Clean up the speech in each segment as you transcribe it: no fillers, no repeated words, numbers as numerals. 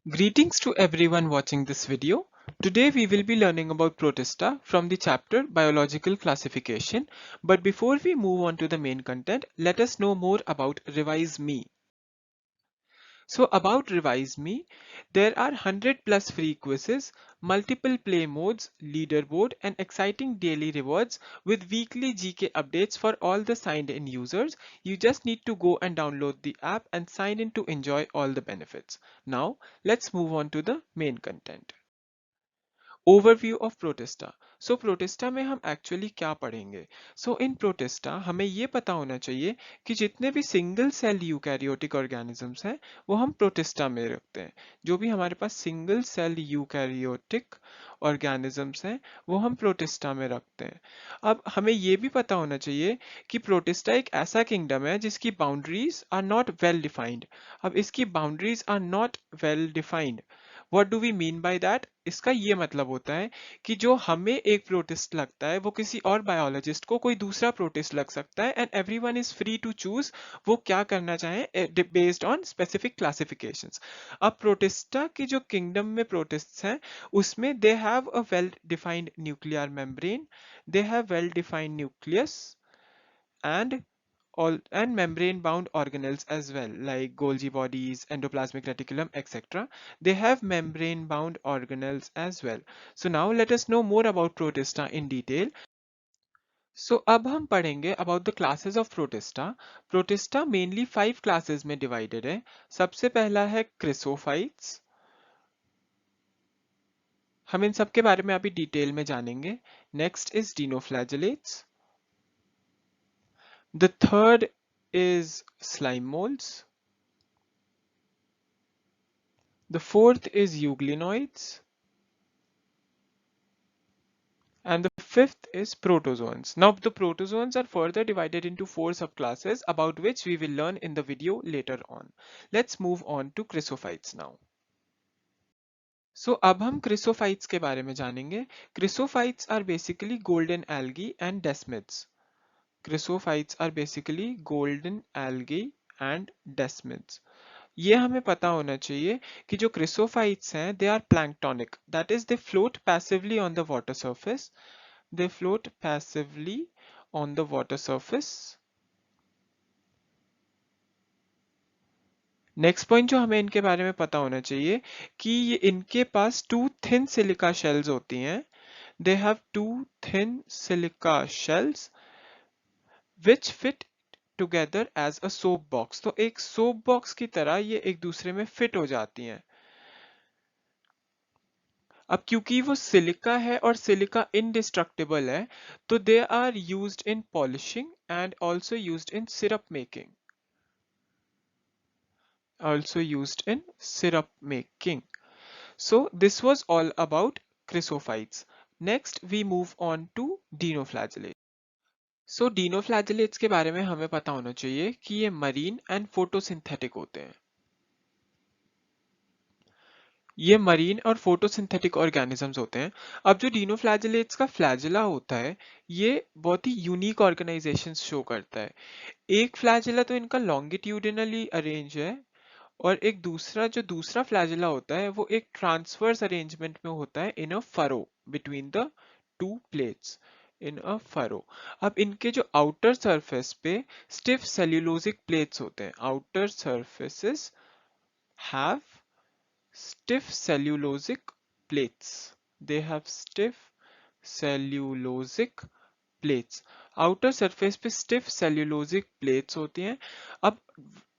Greetings to everyone watching this video. Today we will be learning about Protista from the chapter Biological Classification. But before we move on to the main content, let us know more about reWise Me. So about reWise Me, there are 100 plus free quizzes, multiple play modes, leaderboard and exciting daily rewards with weekly GK updates for all the signed in users. You just need to go and download the app and sign in to enjoy all the benefits. Now let's move on to the main content. Overview of protista so protista में हम actually क्या पढ़ेंगे सो इन protista हमें ये पता होना चाहिए कि जितने भी सिंगल सेल यूकैरियोटिक ऑर्गेनिजम्स हैं वो हम प्रोटिस्टा में रखते हैं जो भी हमारे पास सिंगल सेल यूकैरियोटिक ऑर्गेनिजम्स हैं वो हम प्रोटिस्टा में रखते हैं अब हमें ये भी पता होना चाहिए कि प्रोटिस्टा एक ऐसा किंगडम है जिसकी boundaries are not well defined अब इसकी boundaries are not well defined what do we mean by that इसका ये मतलब होता है कि जो हमें एक प्रोटिस्ट लगता है वो किसी और बायोलॉजिस्ट को कोई दूसरा प्रोटिस्ट लग सकता है and everyone is free to choose वो क्या करना चाहे बेस्ड ऑन स्पेसिफिक क्लासिफिकेशंस अब प्रोटिस्टा की जो किंगडम में प्रोटिस्ट्स हैं उसमें they have a well defined nuclear membrane they have well defined nucleus and all and membrane bound organelles as well like Golgi bodies, endoplasmic reticulum, etc. They have membrane bound organelles as well. So now let us know more about Protista in detail. So अब हम पढ़ेंगे about the classes of Protista. Protista mainly 5 classes में divided है. सबसे पहला है Chrysophytes. हम इन सब के बारे में अभी डिटेल में जानेंगे. Next is Dinoflagellates. The third is slime molds. The fourth is euglenoids. And the fifth is protozoans. Now the protozoans are further divided into 4 subclasses about which we will learn in the video later on. Let's move on to chrysophytes now. So अब हम chrysophytes के बारे में जानेंगे. Chrysophytes are basically golden algae and desmids. Chrysophytes are basically golden algae and desmids. ये हमें पता होना चाहिए कि जो क्रिसोफाइट्स हैं they are planktonic that is they float passively on the water surface they float passively on the water surface next point जो हमें इनके बारे में पता होना चाहिए कि ये इनके पास टू थिन सिलिका शेल्स होती हैं they have two thin silica shells which fit together as a soap box तो एक सोप बॉक्स की तरह ये एक दूसरे में फिट हो जाती हैं अब क्योंकि वो सिलिका है और सिलिका इनडिस्ट्रक्टिबल है तो they are used in polishing and also used in syrup making so this was all about chrysophytes. Next we move on to dinoflagellates. So dinoflagellates के बारे में हमें पता होना चाहिए कि ये मरीन एंड फोटोसिंथेटिक होते हैं ये मरीन और फोटोसिंथेटिक ऑर्गेनिजम्स होते हैं अब जो डिनोफ्लैजेलेट्स का फ्लैजेला होता है ये बहुत ही यूनिक ऑर्गेनाइजेशन शो करता है एक फ्लैजेला तो इनका लॉन्गिट्यूडिनली अरेंज है और एक जो दूसरा फ्लैजेला होता है वो एक ट्रांसवर्स अरेंजमेंट में होता है in a furrow between the two plates in a furrow अब इनके जो आउटर सरफेस पे स्टिफ सेल्यूलोजिक प्लेट्स होते हैं outer surfaces have stiff cellulosic plates. They have stiff cellulosic plates. Outer surface पे स्टिफ सेल्यूलोजिक प्लेट्स होती हैं अब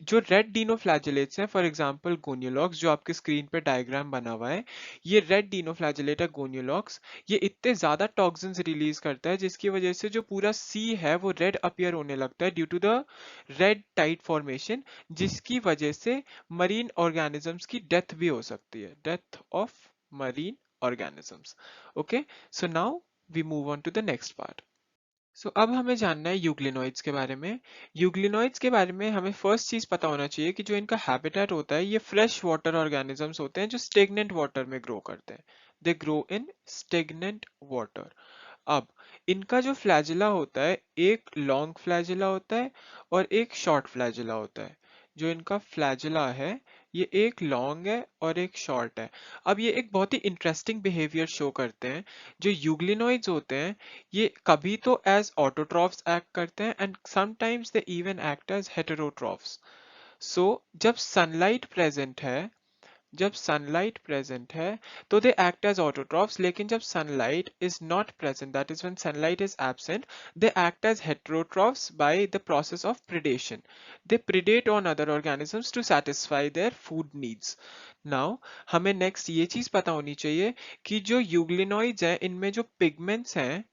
जो रेड डिनोफ्लैजेलेट्स हैं फॉर एग्जांपल गोनियोलॉक्स जो आपके स्क्रीन पे डायग्राम बना हुआ है ये रेड डिनोफ्लैजेलेट है गोनियोलॉक्स ये इतने ज्यादा टॉक्सिन्स रिलीज करता है जिसकी वजह से जो पूरा सी है वो रेड अपीयर होने लगता है due to the red tide formation जिसकी वजह से मरीन ऑर्गेनिजम्स की डेथ भी हो सकती है death of marine organisms okay so now we move on to the next part अब हमें जानना है यूग्लिनोइड्स के बारे में यूग्लिनोइड्स के बारे में हमें फर्स्ट चीज पता होना चाहिए कि जो इनका हैबिटेट होता है ये फ्रेश वाटर ऑर्गेनिजम्स होते हैं जो स्टेगनेंट वाटर में ग्रो करते हैं they grow in stagnant water अब इनका जो फ्लैजिला होता है एक लॉन्ग फ्लैजिला होता है और एक शॉर्ट फ्लैजिला होता है जो इनका फ्लैजिला है ये एक लॉन्ग है और एक शॉर्ट है। अब ये एक बहुत ही इंटरेस्टिंग बिहेवियर शो करते हैं। जो यूग्लिनोइड्स होते हैं ये कभी तो एज ऑटोट्रॉफ्स एक्ट करते हैं and sometimes they even act as heterotrophs. So जब सनलाइट प्रेजेंट है तो दे एक्ट एज ऑटोट्रॉफ्स, लेकिन जब sunlight is not present, that is when sunlight is absent, they act as heterotrophs by the process of predation. They predate on other organisms to satisfy their food needs. Now हमें next ये चीज पता होनी चाहिए कि जो euglenoids हैं इनमें जो पिगमेंट्स हैं,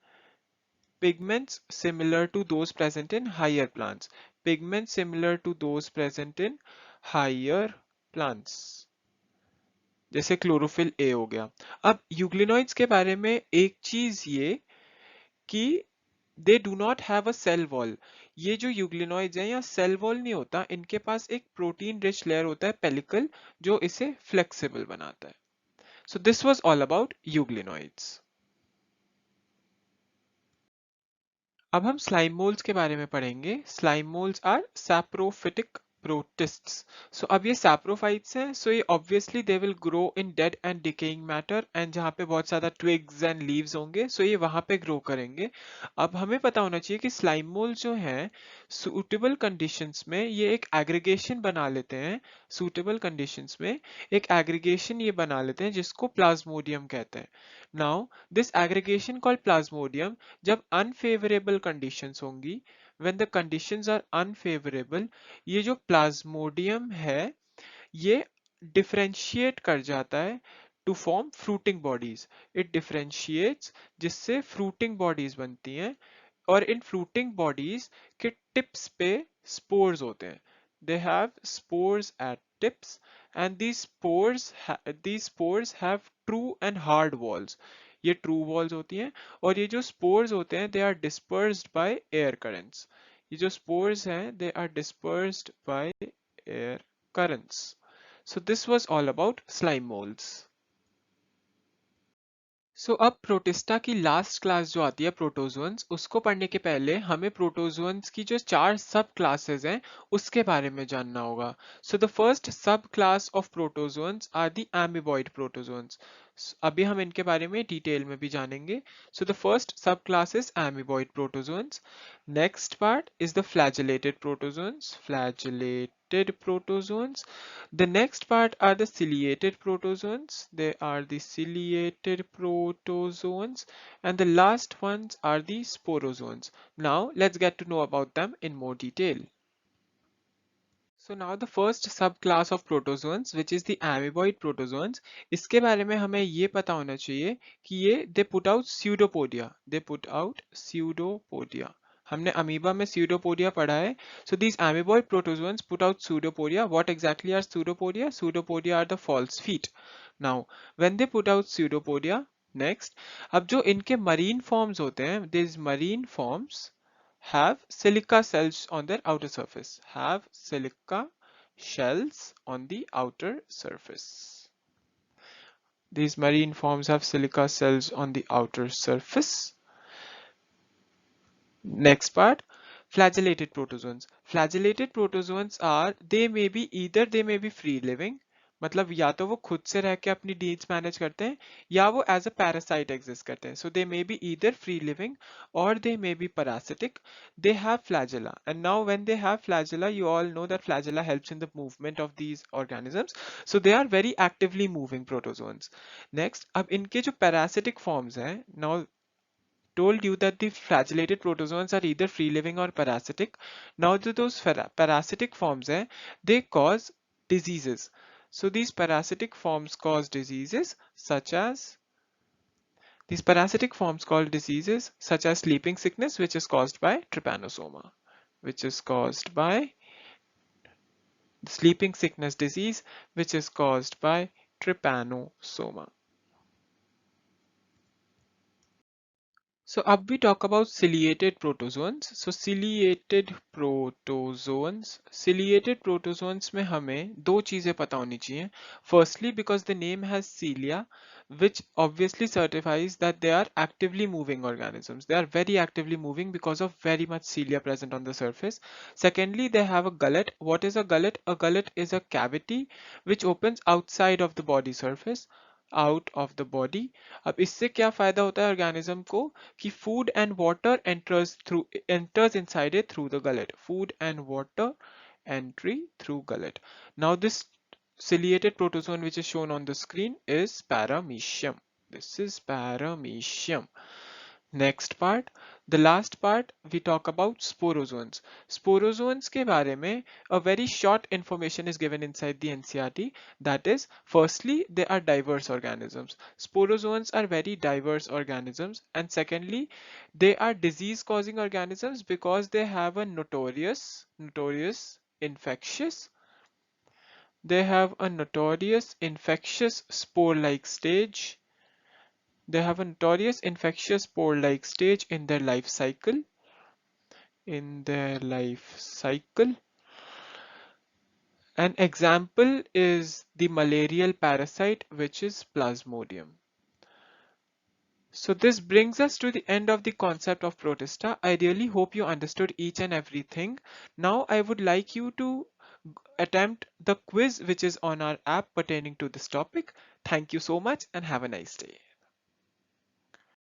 pigments similar to those present in higher plants, pigments similar to those present in higher plants, जैसे क्लोरोफिल ए हो गया। अब यूग्लिनॉइड्स के बारे में एक चीज ये कि they do not have a cell wall. ये जो यूग्लिनॉइड्स हैं यहाँ सेल वॉल नहीं होता, इनके पास एक प्रोटीन रिच लेयर होता है पेलिकल, जो इसे फ्लेक्सिबल बनाता है। So this was all about euglenoids. अब हम स्लाइम मोल्स के बारे में पढ़ेंगे। Slime moulds are saprophytic protists. So अब ये सैप्रोफाइट्स हैं, सो ये obviously they will grow in dead and decaying matter, and जहाँ पे बहुत ज्यादा ट्विग्स एंड लीव्स होंगे सो ये वहां पे ग्रो करेंगे। अब हमें पता होना चाहिए कि स्लाइम मोल्स जो हैं सूटेबल कंडीशंस में ये एक एग्रीगेशन बना लेते हैं। सूटेबल कंडीशंस में एक एग्रीगेशन ये बना लेते हैं जिसको प्लाज्मोडियम कहते हैं। Now this aggregation called plasmodium जब अनफेवरेबल कंडीशंस होंगी, when the conditions are unfavourable, ये जो प्लाज्मोडियम है ये डिफरेंशिएट कर जाता है to form fruiting bodies. It differentiates जिससे फ्रूटिंग बॉडीज बनती हैं, और इन फ्रूटिंग बॉडीज के टिप्स पे स्पोर्स होते हैं। They have spores at tips and these spores have true and hard walls। ये ट्रू वॉल्स होती हैं, और ये जो स्पोर्स होते हैं they are dispersed by air currents. ये जो स्पोर्स हैं they are dispersed by air currents। So this was all about slime molds। अब प्रोटिस्टा की लास्ट क्लास जो आती है प्रोटोजोन्स, उसको पढ़ने के पहले हमें प्रोटोजोन्स की जो 4 सब क्लासेस हैं उसके बारे में जानना होगा। The first sub class of protozoans are the amoeboid protozoans. अभी हम इनके बारे में डिटेल में भी जानेंगे। The first sub class is amoeboid protozoans. Next part is the flagellated protozoans, flagellated protozoans. The next part are the ciliated protozoans. They are the ciliated protozoans. And the last ones are the sporozoans. Now let's get to know about them in more detail. So now the first subclass of protozoans, which is the amoeboid protozoans, इसके बारे में हमें ये पता होना चाहिए कि ये they put out pseudopodia, they put out pseudopodia। हमने amoeba में pseudopodia पढ़ा है। So these amoeboid protozoans put out pseudopodia। What exactly are pseudopodia? Pseudopodia are the false feet। Now when they put out pseudopodia, next, अब जो इनके marine forms होते हैं, these marine forms have silica cells on their outer surface, have silica shells on the outer surface. These marine forms have silica cells on the outer surface. Next part, flagellated protozoans. Flagellated protozoans are, they may be free living, मतलब या तो वो खुद से रह के अपनी needs manage करते हैं या वो एज अ पैरासाइट एग्जिस्ट करते हैं। So they may be either free living और they may be parasitic. They have flagella, and now when they have flagella, you all know that flagella helps in the movement of these organisms, so they are very actively moving protozoans। next, अब इनके जो parasitic forms हैं, now told you that the flagellated protozoans are either free living or parasitic। Now those parasitic forms they cause diseases। So these parasitic forms cause diseases such as sleeping sickness, which is caused by trypanosoma, which is caused by the sleeping sickness disease, which is caused by trypanosoma। So अब we talk about ciliated protozoans. So ciliated protozoans में हमें दो चीजें पता होनी चाहिए. Firstly, because the name has cilia, which obviously certifies that they are actively moving organisms. They are very actively moving because of very much cilia present on the surface. Secondly, they have a gullet. What is a gullet? A gullet is a cavity which opens outside of the body surface. Out of the body. अब इससे क्या फायदा होता है organism को कि food and water enters inside it through the gullet. Food and water entry through gullet. Now this ciliated protozoan which is shown on the screen is paramecium. This is paramecium. Next part, the last part, we talk about sporozoans. Sporozoans के बारे में a very short information is given inside the NCERT. That is, firstly, they are diverse organisms. Sporozoans are very diverse organisms, and secondly, they are disease-causing organisms because they have a notorious infectious. They have a notorious infectious spore-like stage. They have a notorious infectious spore-like stage in their life cycle. An example is the malarial parasite, which is Plasmodium. So this brings us to the end of the concept of Protista. I really hope you understood each and everything. Now I would like you to attempt the quiz which is on our app pertaining to this topic. Thank you so much and have a nice day.